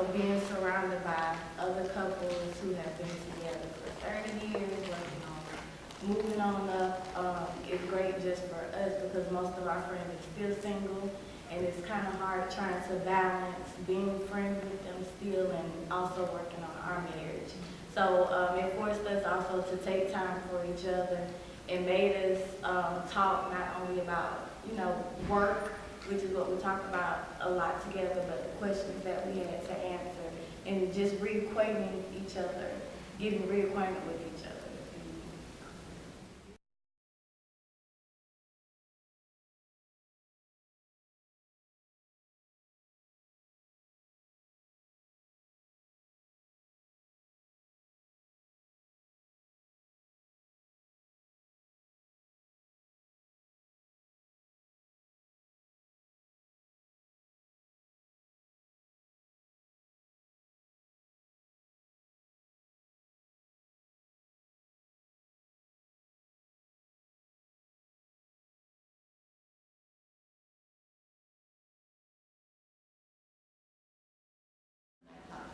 so being surrounded by other couples who have been together for 30 years, working on moving on up, is great just for us because most of our friends are still single, and it's kind of hard trying to balance being friends with them still and also working on our marriage. So it forced us also to take time for each other and made us talk not only about, work, which is what we talk about a lot together, but the questions that we had to answer and just reacquainting each other, getting reacquainted with each other.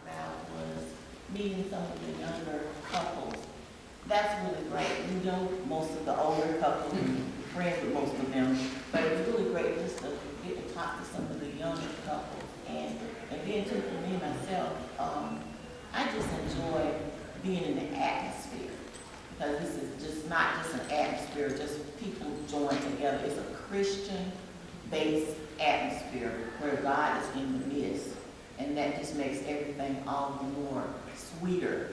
About was meeting some of the younger couples. That's really great. You know most of the older couples, and friends with most of them, but it was really great just to get to talk to some of the younger couples. And then too for me myself, I just enjoy being in the atmosphere because this is just not just an atmosphere, just people join together. It's a Christian-based atmosphere where God is in the midst. And that just makes everything all the more sweeter.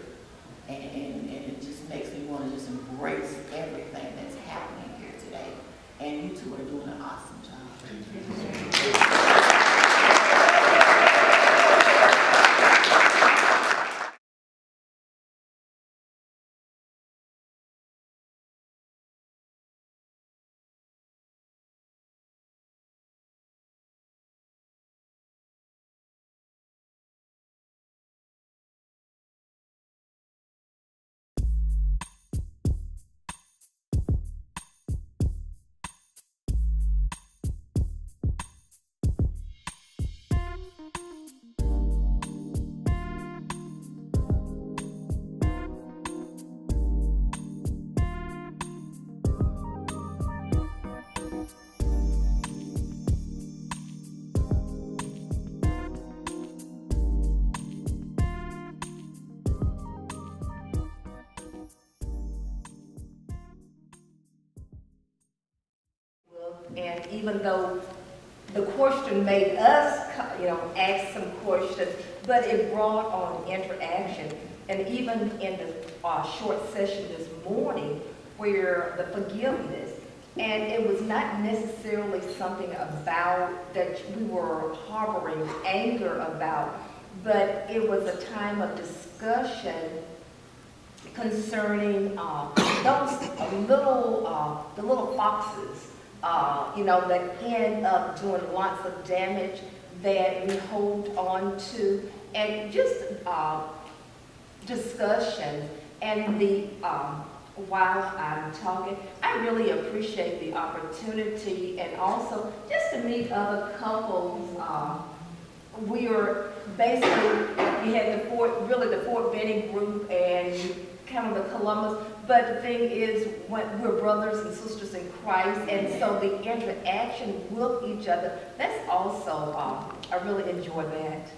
And it just makes me want to just embrace everything that's happening here today. And you two are doing an awesome job. And even though the question made us, ask some questions, but it brought on interaction. And even in the short session this morning, where the forgiveness, and it was not necessarily something about that we were harboring anger about, but it was a time of discussion concerning those the little foxes, that end up doing lots of damage that we hold on to, and just discussion. And while I'm talking, I really appreciate the opportunity and also just to meet other couples. We are basically, we had the Fort Benning group and kind of the Columbus, but the thing is, we're brothers and sisters in Christ, and so the interaction with each other, that's also, I really enjoy that.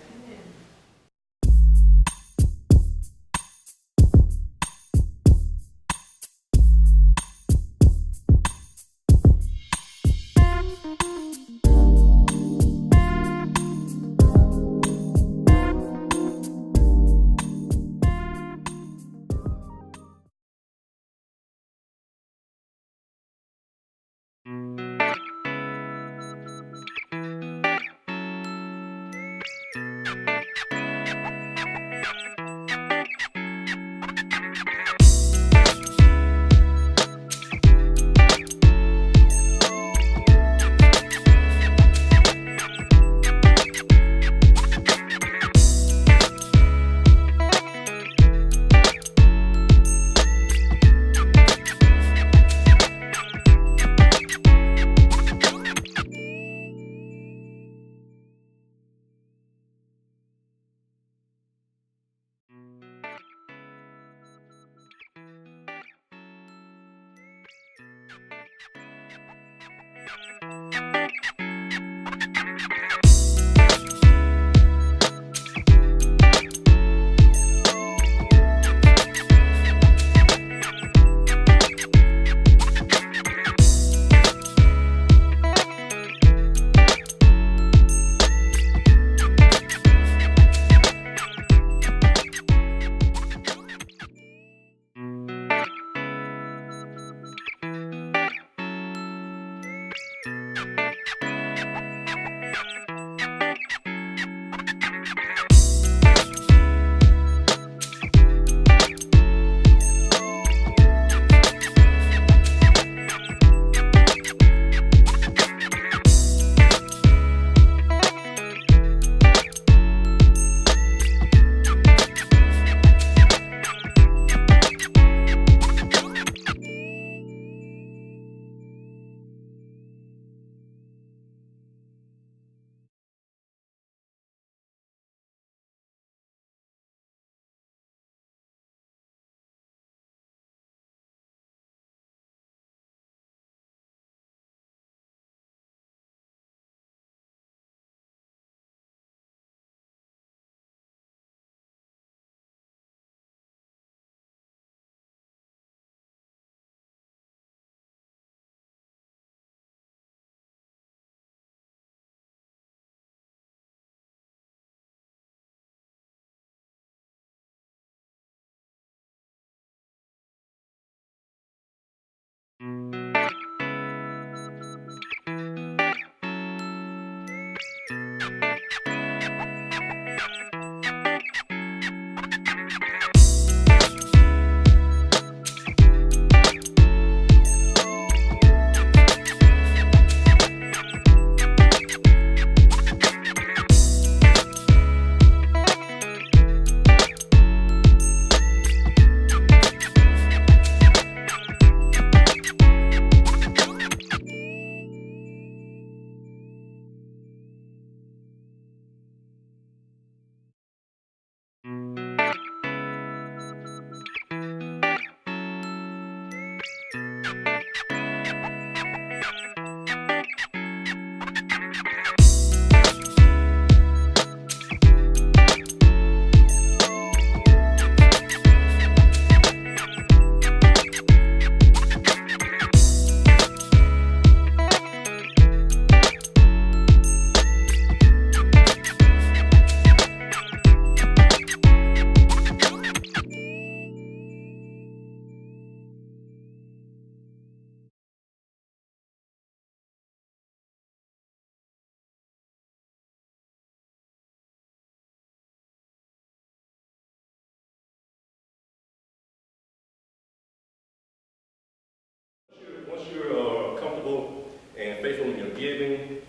Once you're comfortable and faithful in your giving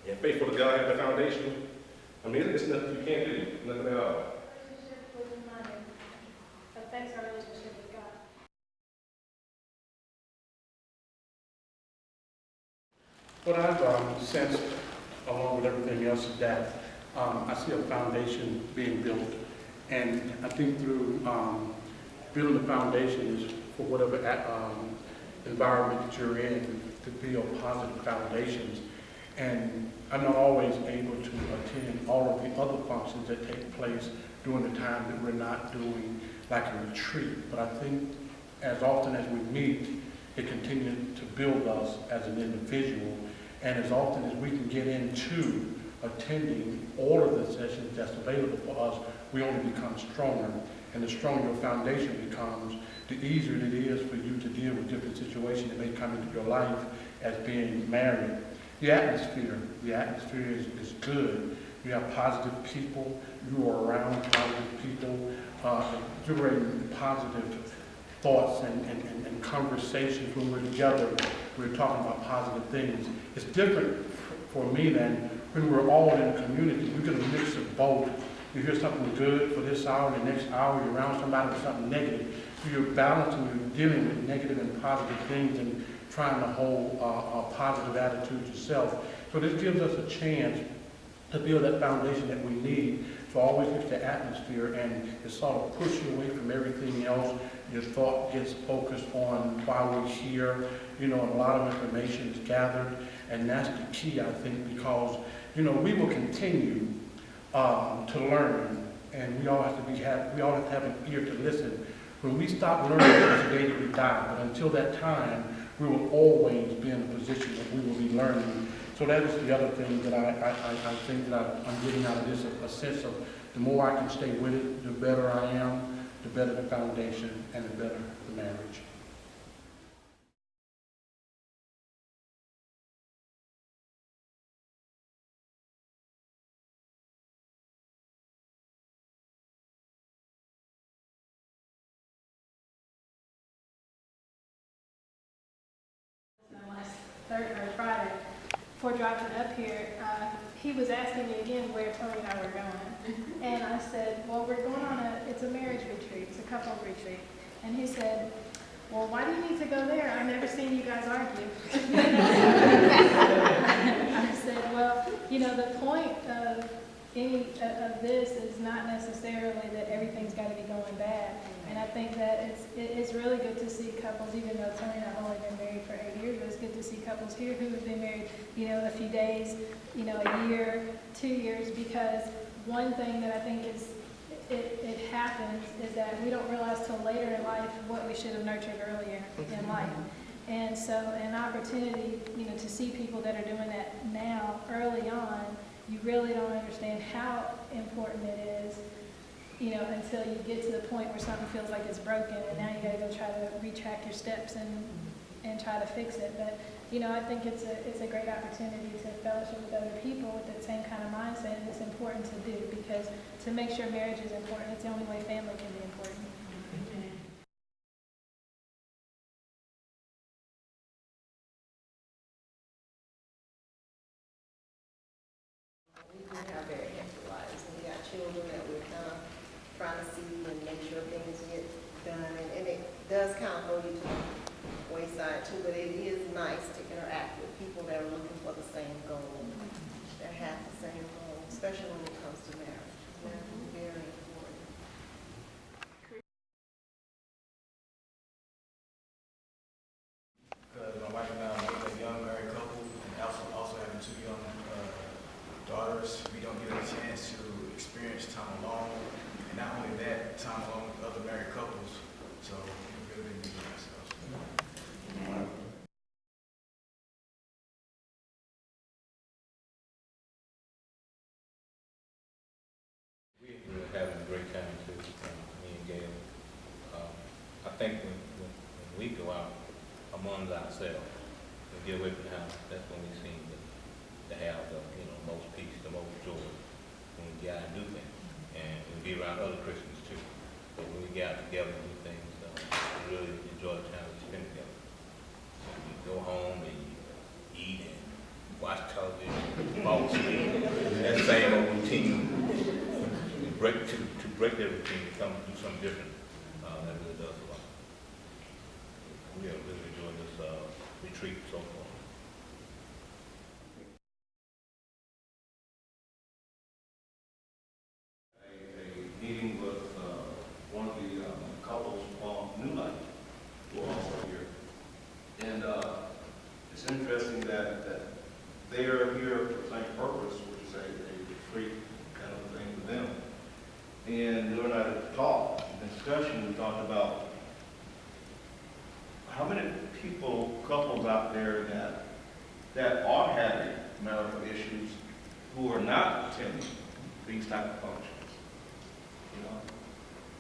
and faithful to God at the foundation, I mean, it's nothing you can't do, nothing at all. Relationship with money affects our relationship with God. What I've sensed, along with everything else, is that I see a foundation being built. And I think through building the foundation is for whatever environment that you're in, to build positive foundations. And I'm not always able to attend all of the other functions that take place during the time that we're not doing like a retreat. But I think as often as we meet, it continues to build us as an individual. And as often as we can get into attending all of the sessions that's available for us, we only become stronger. And the stronger your foundation becomes, the easier it is for you to deal with different situations that may come into your life as being married. The atmosphere is good. You have positive people. You are around positive people. Generating positive thoughts and conversations when we're together. We're talking about positive things. It's different for me than when we're all in a community. You get a mix of both. You hear something good for this hour, the next hour you're around somebody with something negative. So you're balancing, you're dealing with negative and positive things and trying to hold a positive attitude yourself. So this gives us a chance to build that foundation that we need to always lift the atmosphere and to sort of push you away from everything else. Your thought gets focused on why we're here, and a lot of information is gathered, and that's the key, I think, because, we will continue to learn, and we all have to have an ear to listen. When we stop learning, it's the day that we die, but until that time, we will always be in a position that we will be learning. So that is the other thing that I think that I'm getting out of this, a sense of the more I can stay with it, the better I am, the better the foundation, and the better the marriage. Last Thursday or Friday, before driving up here, he was asking me again where Tony and I were going. And I said, well, we're going on it's a marriage retreat, it's a couples retreat. And he said, well, why do you need to go there? I've never seen you guys argue. I said, well, the point of of this is not necessarily that everything's got to be going bad. And I think that it's really good to see couples, even though Tony and I have only been married for 8 years, but it's good to see couples here who have been married, a few days, a year, 2 years, because one thing that I think it happens is that we don't realize till later in life what we should have nurtured earlier in life. And so an opportunity, to see people that are doing that now, early on, you really don't understand how important it is, until you get to the point where something feels like it's broken, and now you got to go try to retract your steps and try to fix it. But I think it's a great opportunity to fellowship with other people with that same kind of mindset, and it's important to do, because to make sure marriage is important, it's the only way family can be important. We do have very happy lives, and we got children that we're kind of trying to see and make sure things get done, and it does kind of go you to the wayside too, but it is nice to interact with people that are looking for the same goal, that have the same goal, especially when it comes to marriage. Marriage is very important. Because my wife and I are a young married couple, and also having 2 young daughters, we don't get a chance to experience time alone, and not only that, time alone with other married couples. So we really need ourselves. We're having a great time too, me and Gail. I think when we go out among ourselves and get away from the house, that's when we seem to have the most peace, the most joy, when we get out and do things, and we be around other Christians too. But when we get out together and do things, we really enjoy the time we spend together. And we go home and eat and watch television, fall asleep, that same old routine. To break their routine, to come do something different, that really does a lot. We have really enjoyed this retreat so far. A meeting with one of the couples from New Life, who are also here. And it's interesting that they are here for the same purpose, which is a retreat kind of thing for them. And during our talk, discussion, we talked about how many couples out there that are having marital issues who are not attending these type of functions.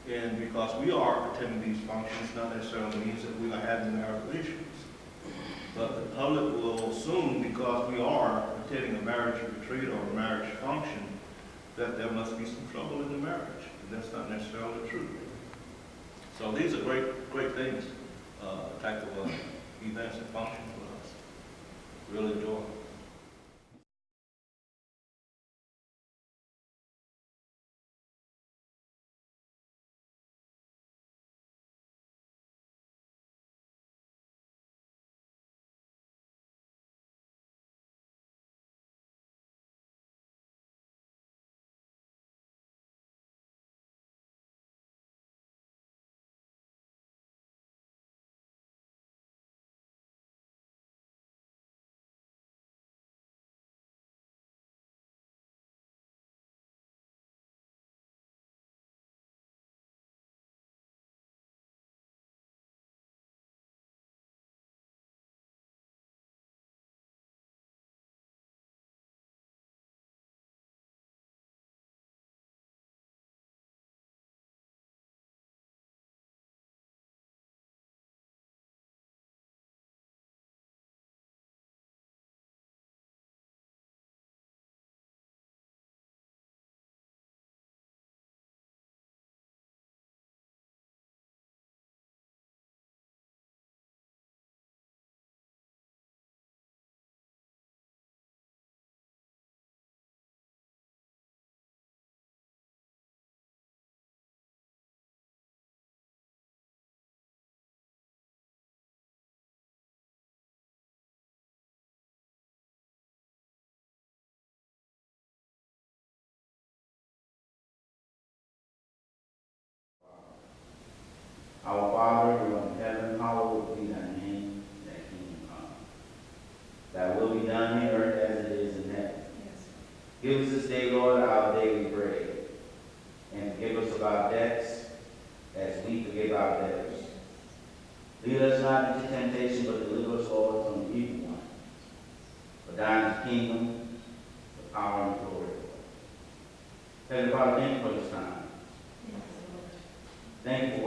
And because we are attending these functions, not necessarily means that we are having marital issues. But the public will assume, because we are attending a marriage retreat or a marriage function, that there must be some trouble in the marriage. And that's not necessarily true. So these are great things, type of events and functions for us. Really enjoy. Our Father, who art in heaven, hallowed be thy name, thy kingdom come. Thy will be done in earth as it is in heaven. Give us this day, Lord, our daily bread, and forgive us of our debts as we forgive our debtors. Lead us not into temptation, but deliver us, Lord, from the evil one. For thine is the kingdom, the power, and the glory. Heavenly Father, thank you for this time. Thank you